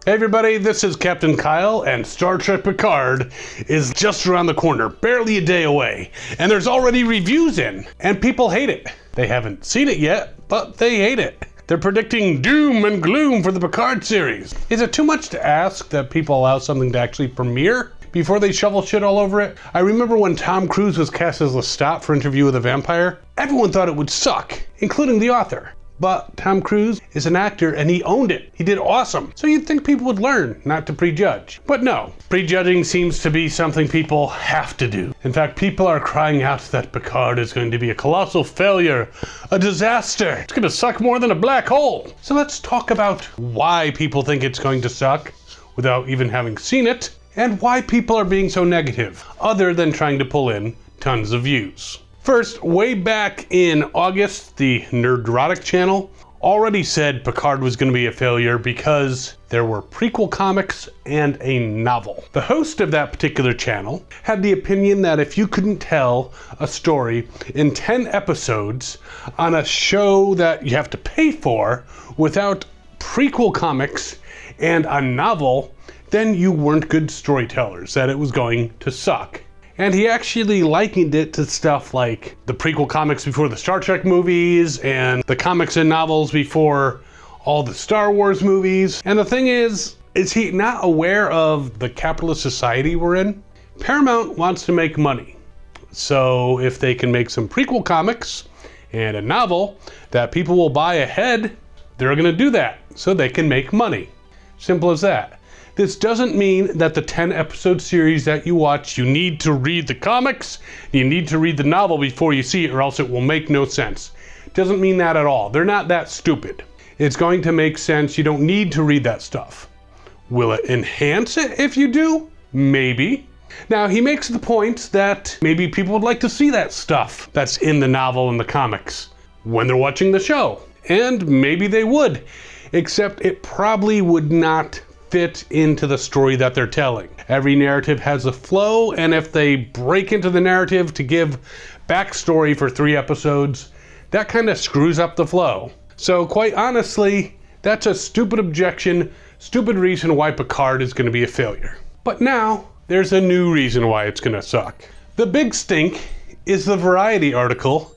Hey everybody, this is Captain Kyle, and Star Trek Picard is just around the corner, barely a day away, and there's already reviews in, and people hate it. They haven't seen it yet, but they hate it. They're predicting doom and gloom for the Picard series. Is it too much to ask that people allow something to actually premiere before they shovel shit all over it? I remember when Tom Cruise was cast as Lestat for Interview with a Vampire, everyone thought it would suck, including the author. But Tom Cruise is an actor and he owned it. He did awesome. So you'd think people would learn not to prejudge. But no, prejudging seems to be something people have to do. In fact, people are crying out that Picard is going to be a colossal failure, a disaster. It's going to suck more than a black hole. So let's talk about why people think it's going to suck without even having seen it, and why people are being so negative, other than trying to pull in tons of views. First, way back in August, the Nerdrotica channel already said Picard was going to be a failure because there were prequel comics and a novel. The host of that particular channel had the opinion that if you couldn't tell a story in 10 episodes on a show that you have to pay for without prequel comics and a novel, then you weren't good storytellers, that it was going to suck. And he actually likened it to stuff like the prequel comics before the Star Trek movies and the comics and novels before all the Star Wars movies. And the thing is he not aware of the capitalist society we're in? Paramount wants to make money. So if they can make some prequel comics and a novel that people will buy ahead, they're going to do that so they can make money. Simple as that. This doesn't mean that the 10 episode series that you watch, you need to read the comics, you need to read the novel before you see it, or else it will make no sense. Doesn't mean that at all. They're not that stupid. It's going to make sense. You don't need to read that stuff. Will it enhance it if you do? Maybe. Now, he makes the point that maybe people would like to see that stuff that's in the novel and the comics when they're watching the show. And maybe they would, except it probably would not fit into the story that they're telling. Every narrative has a flow, and if they break into the narrative to give backstory for 3 episodes, that kind of screws up the flow. So quite honestly, that's a stupid objection, stupid reason why Picard is going to be a failure. But now, there's a new reason why it's going to suck. The big stink is the Variety article,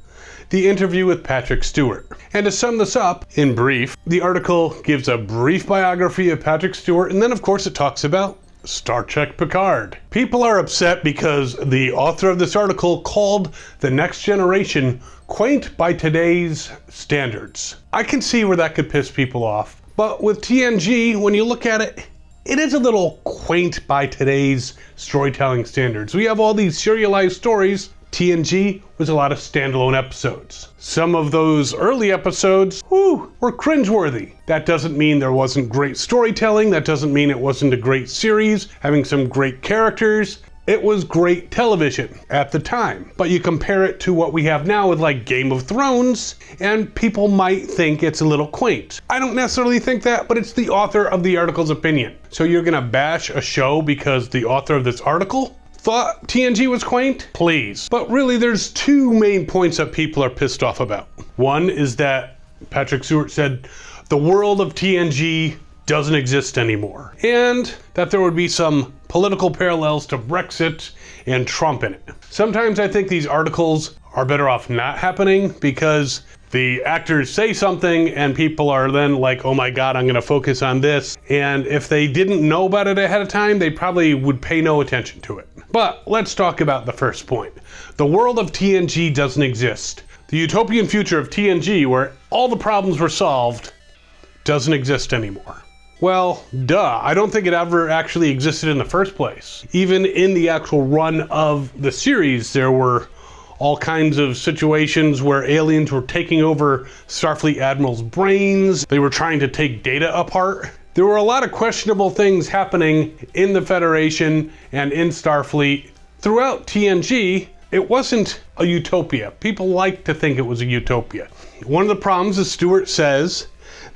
The Interview with Patrick Stewart. And to sum this up in brief, the article gives a brief biography of Patrick Stewart, and then of course it talks about Star Trek Picard. People are upset because the author of this article called The Next Generation quaint by today's standards. I can see where that could piss people off, but with TNG, when you look at it, it is a little quaint by today's storytelling standards. We have all these serialized stories. TNG was a lot of standalone episodes. Some of those early episodes, were cringeworthy. That doesn't mean there wasn't great storytelling. That doesn't mean it wasn't a great series, having some great characters. It was great television at the time. But you compare it to what we have now with like Game of Thrones, and people might think it's a little quaint. I don't necessarily think that, but it's the author of the article's opinion. So you're gonna bash a show because the author of this article thought TNG was quaint? Please. But really, there's 2 main points that people are pissed off about. One is that Patrick Stewart said the world of TNG doesn't exist anymore, and that there would be some political parallels to Brexit and Trump in it. Sometimes I think these articles are better off not happening because the actors say something and people are then like, oh my God, I'm gonna focus on this. And if they didn't know about it ahead of time, they probably would pay no attention to it. But let's talk about the first point. The world of TNG doesn't exist. The utopian future of TNG, where all the problems were solved, doesn't exist anymore. Well, duh, I don't think it ever actually existed in the first place. Even in the actual run of the series, there were all kinds of situations where aliens were taking over Starfleet admirals' brains. They were trying to take data apart. There were a lot of questionable things happening in the Federation and in Starfleet. Throughout TNG, it wasn't a utopia. People like to think it was a utopia. One of the problems, as Stewart says,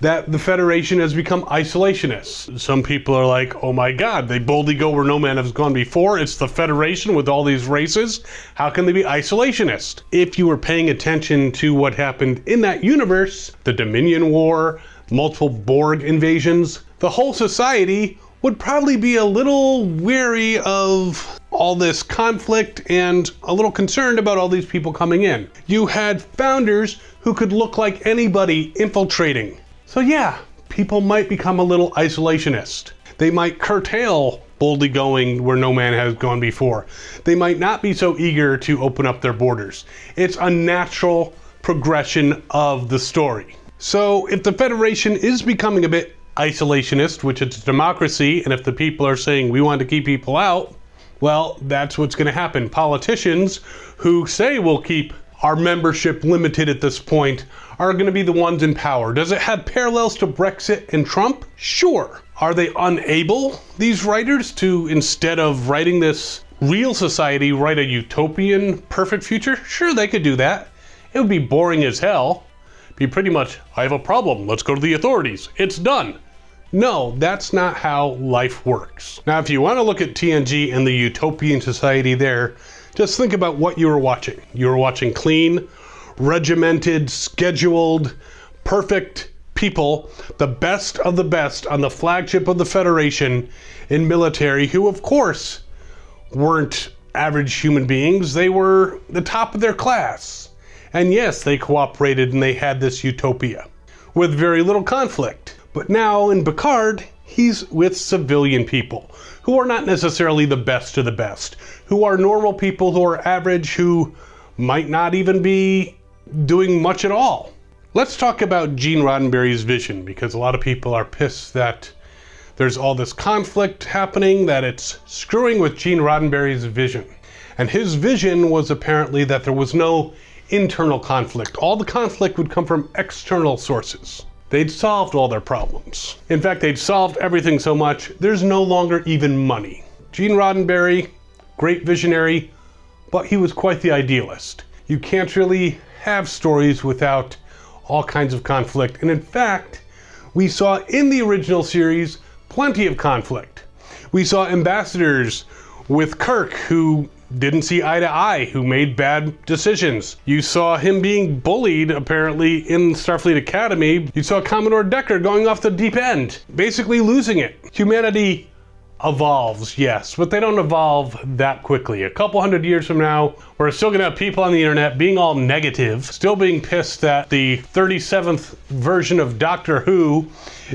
that the Federation has become isolationist. Some people are like, oh my God, they boldly go where no man has gone before. It's the Federation with all these races. How can they be isolationist? If you were paying attention to what happened in that universe, the Dominion War, multiple Borg invasions, the whole society would probably be a little wary of all this conflict and a little concerned about all these people coming in. You had founders who could look like anybody infiltrating. So yeah, people might become a little isolationist. They might curtail boldly going where no man has gone before. They might not be so eager to open up their borders. It's a natural progression of the story. So if the Federation is becoming a bit isolationist, which it's a democracy, and if the people are saying we want to keep people out, well, that's what's going to happen. Politicians who say we'll keep our membership limited at this point are going to be the ones in power. Does it have parallels to Brexit and Trump? Sure. Are they unable, these writers, to, instead of writing this real society, write a utopian perfect future? Sure, they could do that. It would be boring as hell. Be pretty much, I have a problem, let's go to the authorities. It's done. No, that's not how life works. Now, if you want to look at TNG and the utopian society there, just think about what you were watching. You were watching clean, regimented, scheduled, perfect people, the best of the best on the flagship of the Federation in military, who of course weren't average human beings. They were the top of their class. And yes, they cooperated and they had this utopia with very little conflict. But now in Picard, he's with civilian people who are not necessarily the best of the best, who are normal people who are average, who might not even be doing much at all. Let's talk about Gene Roddenberry's vision, because a lot of people are pissed that there's all this conflict happening, that it's screwing with Gene Roddenberry's vision. And his vision was apparently that there was no internal conflict. All the conflict would come from external sources. They'd solved all their problems. In fact, they'd solved everything so much, there's no longer even money. Gene Roddenberry, great visionary, but he was quite the idealist. You can't really have stories without all kinds of conflict. And in fact, we saw in the original series plenty of conflict. We saw ambassadors with Kirk who didn't see eye to eye, who made bad decisions. You saw him being bullied, apparently, in Starfleet Academy. You saw Commodore Decker going off the deep end, basically losing it. Humanity evolves, yes, but they don't evolve that quickly. A couple hundred years from now, we're still gonna have people on the internet being all negative, still being pissed that the 37th version of Doctor Who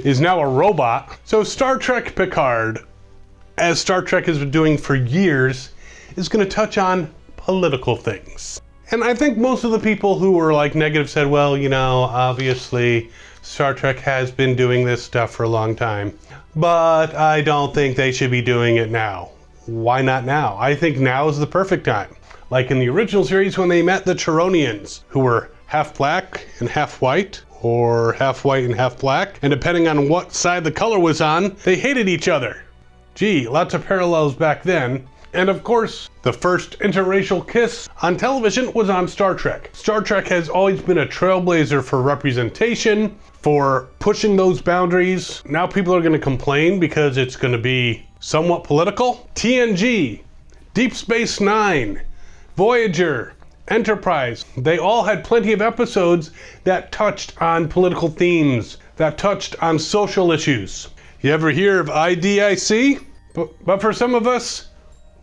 is now a robot. So Star Trek Picard, as Star Trek has been doing for years, is going to touch on political things. And I think most of the people who were like negative said, well, you know, obviously Star Trek has been doing this stuff for a long time, but I don't think they should be doing it now. Why not now? I think now is the perfect time. Like in the original series when they met the Charonians, who were half black and half white, or half white and half black, and depending on what side the color was on, they hated each other. Gee, lots of parallels back then. And of course, the first interracial kiss on television was on Star Trek. Star Trek has always been a trailblazer for representation, for pushing those boundaries. Now people are going to complain because it's going to be somewhat political. TNG, Deep Space Nine, Voyager, Enterprise, they all had plenty of episodes that touched on political themes, that touched on social issues. You ever hear of IDIC? But for some of us,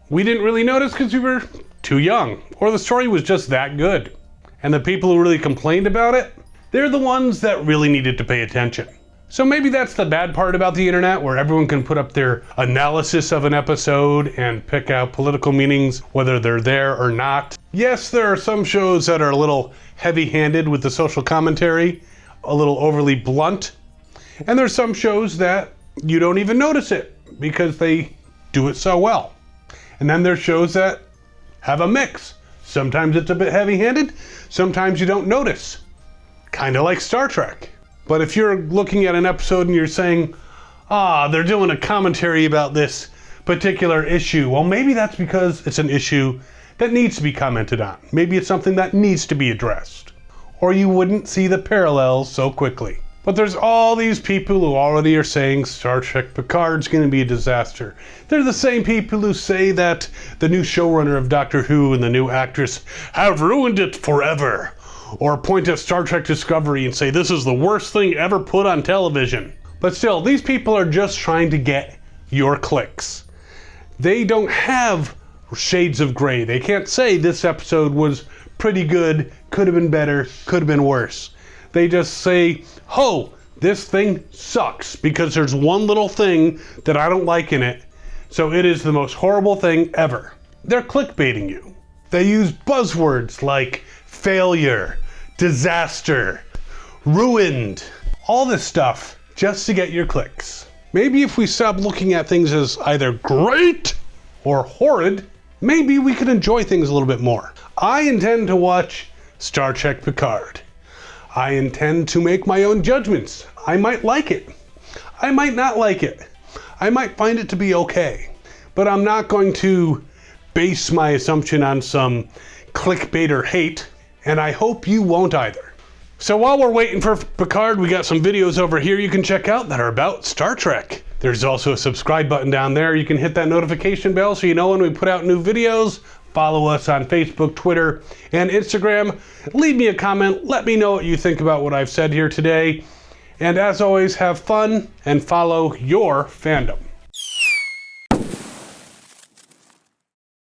we didn't really notice because we were too young, or the story was just that good. And the people who really complained about it, they're the ones that really needed to pay attention. So maybe that's the bad part about the internet, where everyone can put up their analysis of an episode and pick out political meanings, whether they're there or not. Yes, there are some shows that are a little heavy-handed with the social commentary, a little overly blunt. And there's some shows that you don't even notice it because they do it so well. And then there's shows that have a mix. Sometimes it's a bit heavy-handed, sometimes you don't notice. Kind of like Star Trek. But if you're looking at an episode and you're saying, they're doing a commentary about this particular issue, well, maybe that's because it's an issue that needs to be commented on. Maybe it's something that needs to be addressed. Or you wouldn't see the parallels so quickly. But there's all these people who already are saying Star Trek Picard's going to be a disaster. They're the same people who say that the new showrunner of Doctor Who and the new actress have ruined it forever. Or point at Star Trek Discovery and say this is the worst thing ever put on television. But still, these people are just trying to get your clicks. They don't have shades of gray. They can't say this episode was pretty good, could have been better, could have been worse. They just say, oh, this thing sucks because there's one little thing that I don't like in it, so it is the most horrible thing ever. They're clickbaiting you. They use buzzwords like failure, disaster, ruined, all this stuff just to get your clicks. Maybe if we stop looking at things as either great or horrid, maybe we could enjoy things a little bit more. I intend to watch Star Trek Picard. I intend to make my own judgments. I might like it. I might not like it. I might find it to be okay. But I'm not going to base my assumption on some clickbait or hate, and I hope you won't either. So while we're waiting for Picard, we got some videos over here you can check out that are about Star Trek. There's also a subscribe button down there. You can hit that notification bell so you know when we put out new videos. Follow us on Facebook, Twitter, and Instagram. Leave me a comment. Let me know what you think about what I've said here today. And as always, have fun and follow your fandom.